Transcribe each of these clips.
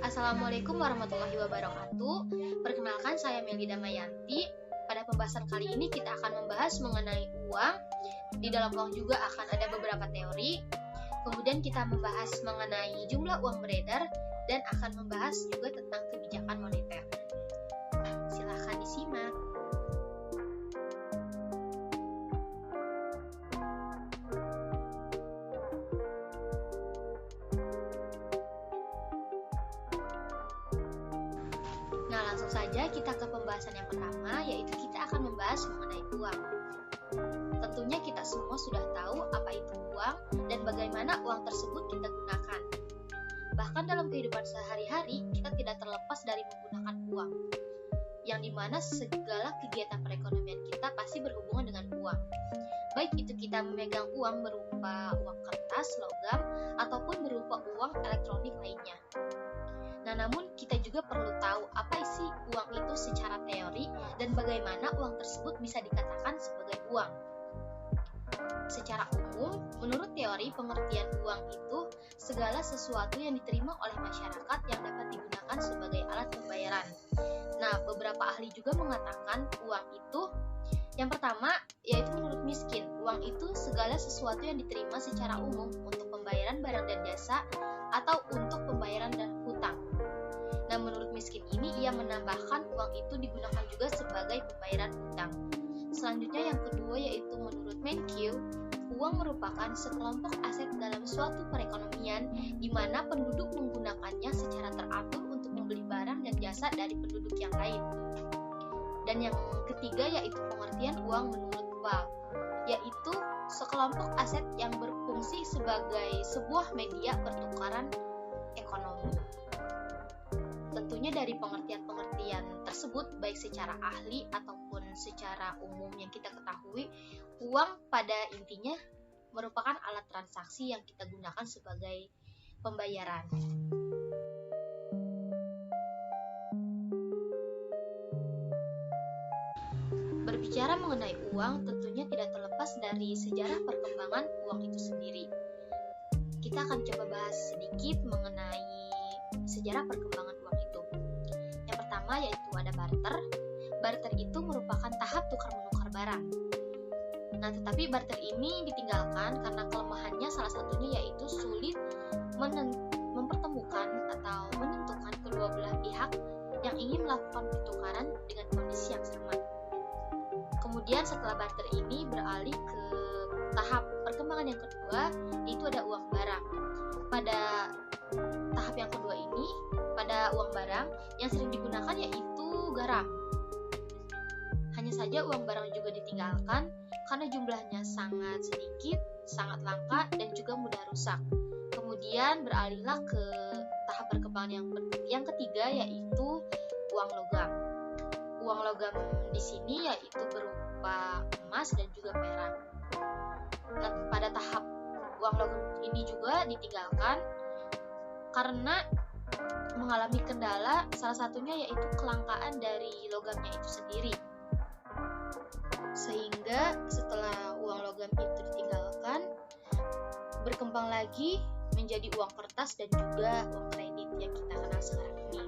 Assalamualaikum warahmatullahi wabarakatuh. Perkenalkan, saya Meli Damayanti. Pada pembahasan kali ini kita akan membahas mengenai uang. Di dalam uang juga akan ada beberapa teori. Kemudian kita membahas mengenai jumlah uang beredar dan akan membahas juga tentang kebijakan moneter. Silahkan disimak. Nah, langsung saja kita ke pembahasan yang pertama, yaitu kita akan membahas mengenai uang. Tentunya kita semua sudah tahu apa itu uang dan bagaimana uang tersebut kita gunakan. Bahkan dalam kehidupan sehari-hari, kita tidak terlepas dari menggunakan uang, yang dimana segala kegiatan perekonomian kita pasti berhubungan dengan uang. Baik itu kita memegang uang berupa uang kertas, logam, ataupun berupa uang elektronik lainnya. Nah, namun kita juga perlu tahu apa isi uang itu secara teori dan bagaimana uang tersebut bisa dikatakan sebagai uang. Secara umum, menurut teori pengertian uang itu segala sesuatu yang diterima oleh masyarakat yang dapat digunakan sebagai alat pembayaran. Nah, beberapa ahli juga mengatakan uang itu yang pertama, yaitu menurut miskin, uang itu segala sesuatu yang diterima secara umum untuk pembayaran barang dan jasa atau untuk pembayaran dan hutang. Nah, menurut miskin ini, ia menambahkan uang itu digunakan juga sebagai pembayaran hutang. Selanjutnya yang kedua yaitu menurut Menkyu, uang merupakan sekelompok aset dalam suatu perekonomian di mana penduduk menggunakannya secara teratur untuk membeli barang dan jasa dari penduduk yang lain. Dan yang ketiga yaitu pengertian uang menurut Wahl, yaitu sekelompok aset yang berfungsi sebagai sebuah media pertukaran ekonomi. Tentunya dari pengertian-pengertian tersebut, baik secara ahli ataupun secara umum yang kita ketahui, uang pada intinya merupakan alat transaksi yang kita gunakan sebagai pembayaran. Berbicara mengenai uang, tentunya tidak terlepas dari sejarah perkembangan uang itu sendiri. Kita akan coba bahas sedikit mengenai sejarah perkembangan uang itu. Yang pertama yaitu ada barter. Barter itu merupakan tahap tukar-menukar barang. Nah, tetapi barter ini ditinggalkan karena kelemahannya salah satunya yaitu sulit mempertemukan atau menentukan kedua belah pihak yang ingin melakukan pertukaran dengan kondisi yang sama. Kemudian setelah barter ini beralih ke tahap perkembangan yang kedua, yaitu ada uang barang. Pada tahap yang kedua ini, pada uang barang yang sering digunakan yaitu garam. Hanya saja uang barang juga ditinggalkan karena jumlahnya sangat sedikit, sangat langka, dan juga mudah rusak. Kemudian beralihlah ke tahap perkembangan yang ketiga yaitu uang logam. Uang logam di sini yaitu berupa emas dan juga perak. Nah, pada tahap uang logam ini juga ditinggalkan karena mengalami kendala, salah satunya yaitu kelangkaan dari logamnya itu sendiri. Sehingga setelah uang logam itu ditinggalkan, berkembang lagi menjadi uang kertas dan juga uang kredit yang kita kenal sekarang ini.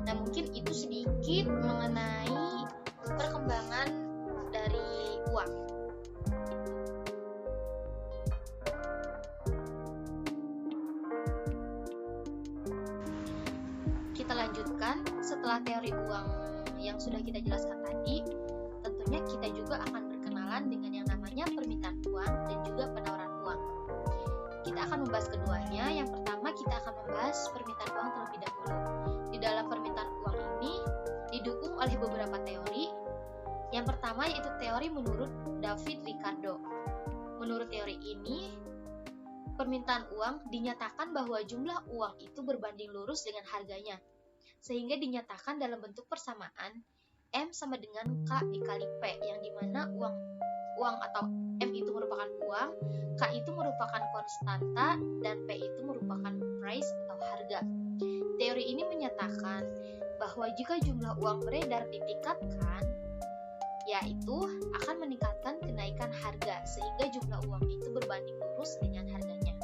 Nah, mungkin itu sedikit mengenai perkembangan dari uang. Kita lanjutkan, setelah teori uang yang sudah kita jelaskan tadi, tentunya kita juga akan berkenalan dengan yang namanya permintaan uang dan juga penawaran uang. Kita akan membahas keduanya. Yang pertama kita akan membahas permintaan uang terlebih dahulu. Di dalam permintaan uang ini didukung oleh beberapa teori. Yang pertama yaitu teori menurut David Ricardo. Menurut teori ini, permintaan uang dinyatakan bahwa jumlah uang itu berbanding lurus dengan harganya, sehingga dinyatakan dalam bentuk persamaan M sama dengan K dikali P, yang dimana uang atau M itu merupakan uang, K itu merupakan konstanta, dan P itu merupakan price atau harga. Teori ini menyatakan bahwa jika jumlah uang beredar ditingkatkan, yaitu akan meningkatkan kenaikan harga, sehingga jumlah uang itu berbanding lurus dengan harganya.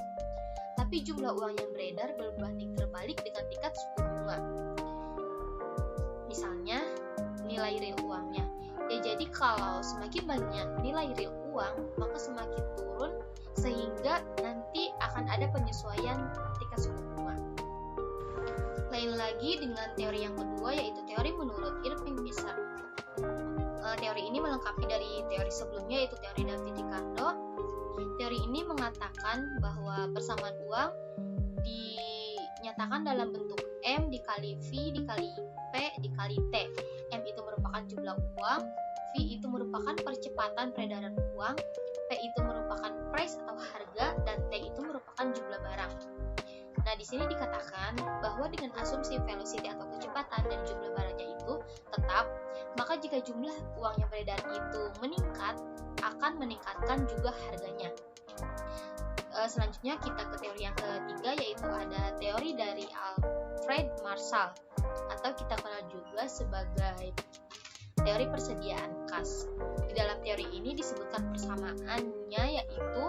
Tapi jumlah uang yang beredar berbanding terbalik dengan tingkat suku uangnya. Ya jadi kalau semakin banyak nilai real uang, maka semakin turun sehingga nanti akan ada penyesuaian tingkat suku bunga. Lain lagi dengan teori yang kedua, yaitu teori menurut Irving Fisher. Teori ini melengkapi dari teori sebelumnya, yaitu teori David Ricardo. Teori ini mengatakan bahwa persamaan uang dinyatakan dalam bentuk M dikali V dikali P dikali T. M itu merupakan jumlah uang, V itu merupakan percepatan peredaran uang, P itu merupakan price atau harga, dan T itu merupakan jumlah barang. Nah, di sini dikatakan bahwa dengan asumsi velocity atau kecepatan dan jumlah barangnya itu tetap, maka jika jumlah uang yang beredar itu meningkat, akan meningkatkan juga harganya. Selanjutnya kita ke teori yang ketiga, yaitu ada teori dari Alfred Marshall atau kita kenal juga sebagai teori persediaan kas. Di dalam teori ini disebutkan persamaannya, yaitu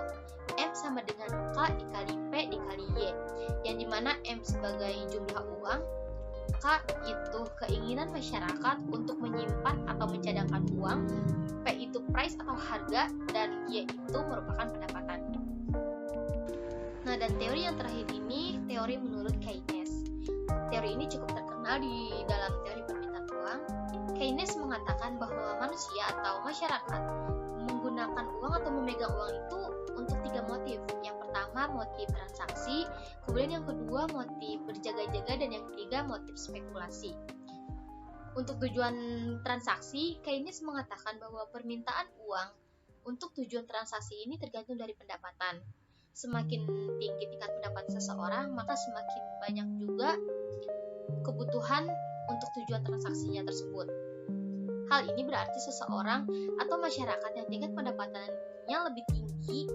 M sama dengan K dikali P dikali Y, yang dimana M sebagai jumlah uang, K itu keinginan masyarakat untuk menyimpan atau mencadangkan uang, P itu price atau harga, dan Y itu merupakan pendapatan. Nah, dan teori yang terakhir ini teori menurut Keynes. Teori ini cukup terkenal di dalam teori permintaan uang. Keynes mengatakan bahwa manusia atau masyarakat menggunakan uang atau memegang uang itu untuk 3 motif. Yang pertama motif transaksi, kemudian yang kedua motif berjaga-jaga, dan yang ketiga motif spekulasi. Untuk tujuan transaksi, Keynes mengatakan bahwa permintaan uang untuk tujuan transaksi ini tergantung dari pendapatan. Semakin tinggi tingkat pendapatan seseorang, maka semakin banyak juga kebutuhan untuk tujuan transaksinya tersebut. Hal ini berarti seseorang atau masyarakat yang tingkat pendapatannya lebih tinggi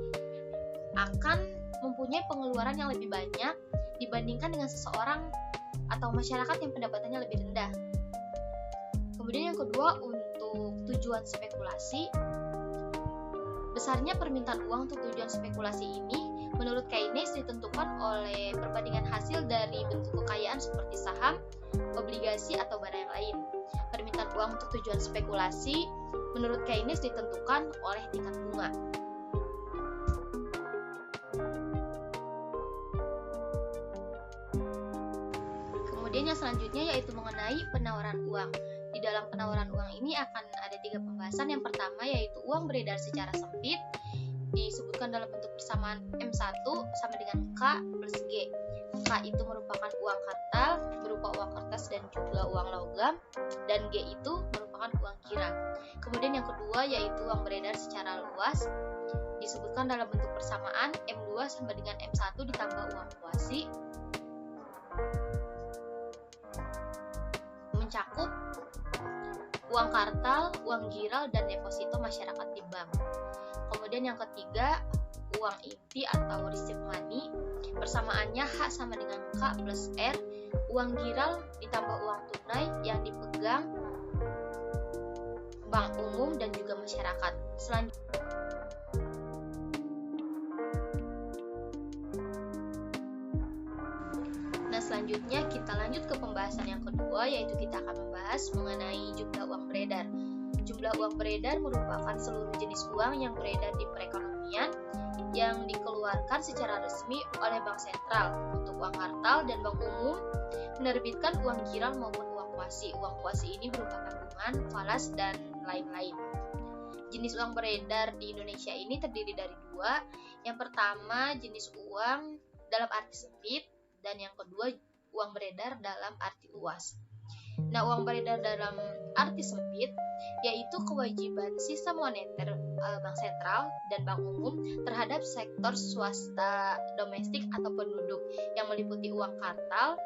akan mempunyai pengeluaran yang lebih banyak dibandingkan dengan seseorang atau masyarakat yang pendapatannya lebih rendah. Kemudian yang kedua, untuk tujuan spekulasi, besarnya permintaan uang untuk tujuan spekulasi ini menurut Keynes ditentukan oleh perbandingan hasil dari bentuk kekayaan seperti saham, obligasi, atau barang yang lain. Permintaan uang untuk tujuan spekulasi menurut Keynes ditentukan oleh tingkat bunga. Kemudian yang selanjutnya yaitu mengenai penawaran uang. Di dalam penawaran uang ini akan ada 3 pembahasan. Yang pertama yaitu uang beredar secara sempit, disebutkan dalam bentuk persamaan M1 sama dengan K plus G. K itu merupakan uang kartal berupa uang kertas dan juga uang logam, dan G itu merupakan uang kira. Kemudian yang kedua yaitu uang beredar secara luas, disebutkan dalam bentuk persamaan M2 sama dengan M1 ditambah uang kuasi, mencakup uang kartal, uang giral, dan deposito masyarakat di bank. Kemudian yang ketiga, uang inti atau receipt money, persamaannya H sama dengan K plus R, uang giral ditambah uang tunai yang dipegang bank umum dan juga masyarakat. Selanjutnya kita lanjut ke pembahasan yang kedua, yaitu kita akan membahas mengenai jumlah uang beredar. Jumlah uang beredar merupakan seluruh jenis uang yang beredar di perekonomian yang dikeluarkan secara resmi oleh bank sentral. Untuk uang kartal dan bank umum menerbitkan uang giral maupun uang kuasi. Uang kuasi ini berupa tabungan, falas, dan lain-lain. Jenis uang beredar di Indonesia ini terdiri dari 2. Yang pertama jenis uang dalam arti sempit, dan yang kedua uang beredar dalam arti luas. Nah, uang beredar dalam arti sempit yaitu kewajiban sistem moneter bank sentral dan bank umum terhadap sektor swasta domestik atau penduduk yang meliputi uang kartal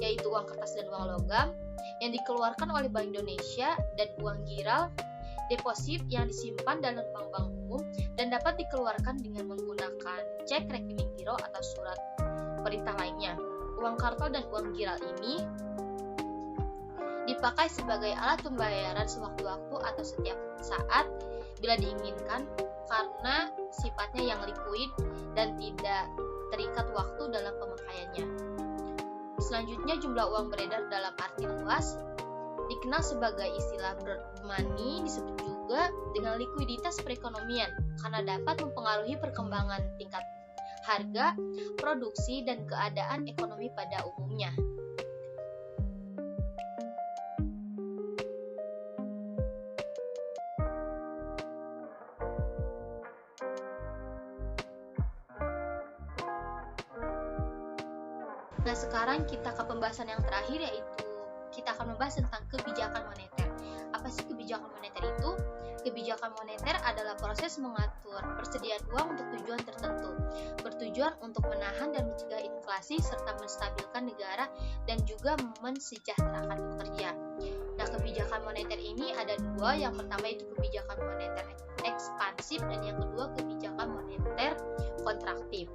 yaitu uang kertas dan uang logam yang dikeluarkan oleh Bank Indonesia, dan uang giral deposit yang disimpan dalam bank-bank umum dan dapat dikeluarkan dengan menggunakan cek, rekening giro, atau surat perintah lainnya. Uang kartal dan uang giral ini dipakai sebagai alat pembayaran sewaktu-waktu atau setiap saat bila diinginkan karena sifatnya yang likuid dan tidak terikat waktu dalam pemakaiannya. Selanjutnya jumlah uang beredar dalam arti luas Dikenal sebagai istilah broad money, disebut juga dengan likuiditas perekonomian karena dapat mempengaruhi perkembangan tingkat harga, produksi, dan keadaan ekonomi pada umumnya. Nah, sekarang kita ke pembahasan yang terakhir, yaitu kita akan membahas tentang kebijakan moneter. Apa sih kebijakan moneter itu? Kebijakan moneter adalah proses mengatur persediaan uang untuk tujuan tertentu, bertujuan untuk menahan dan mencegah inflasi serta menstabilkan negara dan juga mensejahterakan pekerja. Nah, kebijakan moneter ini ada dua. Yang pertama itu kebijakan moneter ekspansif dan yang kedua kebijakan moneter kontraktif.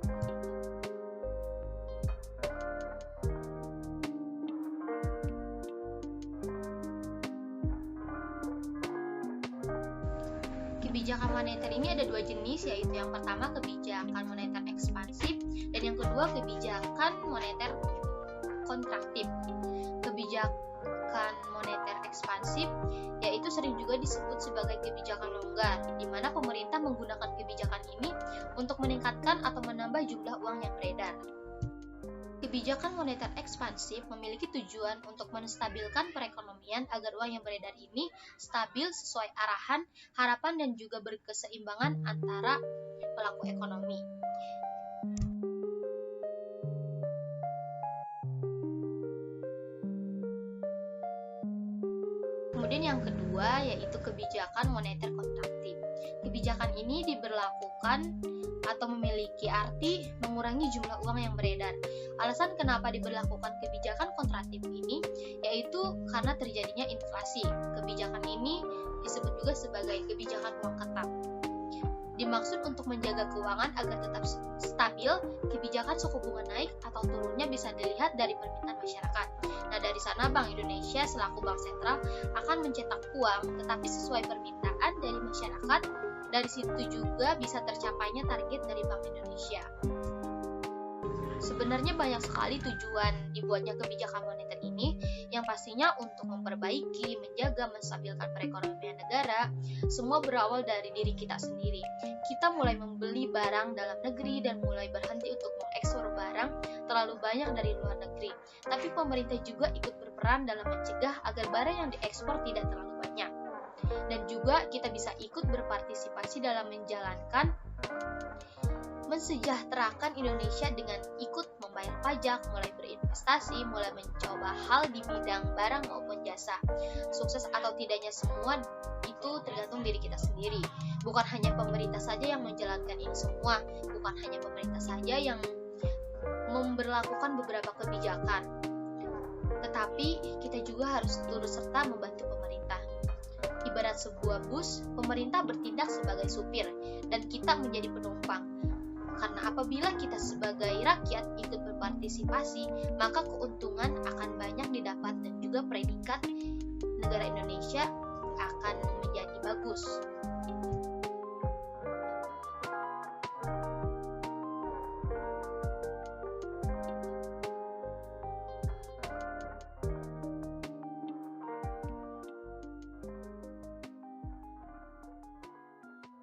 Kebijakan moneter ini ada dua jenis, yaitu yang pertama kebijakan moneter ekspansif dan yang kedua kebijakan moneter kontraktif. Kebijakan moneter ekspansif yaitu sering juga disebut sebagai kebijakan longgar, di mana pemerintah menggunakan kebijakan ini untuk meningkatkan atau menambah jumlah uang yang beredar. Kebijakan moneter ekspansif memiliki tujuan untuk menstabilkan perekonomian agar uang yang beredar ini stabil sesuai arahan, harapan, dan juga berkeseimbangan antara pelaku ekonomi. Kemudian yang kedua yaitu kebijakan moneter kontraktif. Kebijakan ini diberlakukan atau memiliki arti mengurangi jumlah uang yang beredar. Alasan kenapa diberlakukan kebijakan kontraktif ini yaitu karena terjadinya inflasi. Kebijakan ini disebut juga sebagai kebijakan uang ketat. Dimaksud untuk menjaga keuangan agar tetap stabil, kebijakan suku bunga naik atau turunnya bisa dilihat dari permintaan masyarakat. Nah, dari sana Bank Indonesia selaku bank sentral akan mencetak uang, tetapi sesuai permintaan dari masyarakat. Dari situ juga bisa tercapainya target dari Bank Indonesia. Sebenarnya banyak sekali tujuan dibuatnya kebijakan moneter ini, yang pastinya untuk memperbaiki, menjaga, menstabilkan perekonomian negara. Semua berawal dari diri kita sendiri. Kita mulai membeli barang dalam negeri dan mulai berhenti untuk mengekspor barang terlalu banyak dari luar negeri. Tapi pemerintah juga ikut berperan dalam mencegah agar barang yang diekspor tidak terlalu banyak. Dan juga kita bisa ikut berpartisipasi dalam mensejahterakan Indonesia dengan ikut membayar pajak, mulai berinvestasi, mulai mencoba hal di bidang barang maupun jasa. Sukses atau tidaknya semua itu tergantung diri kita sendiri. Bukan hanya pemerintah saja yang menjalankan ini semua, bukan hanya pemerintah saja yang memberlakukan beberapa kebijakan, tetapi kita juga harus turut serta membantu pemerintah. Ibarat sebuah bus, pemerintah bertindak sebagai supir dan kita menjadi penumpang. Karena apabila kita sebagai rakyat ikut berpartisipasi, maka keuntungan akan banyak didapat dan juga predikat negara Indonesia akan menjadi bagus.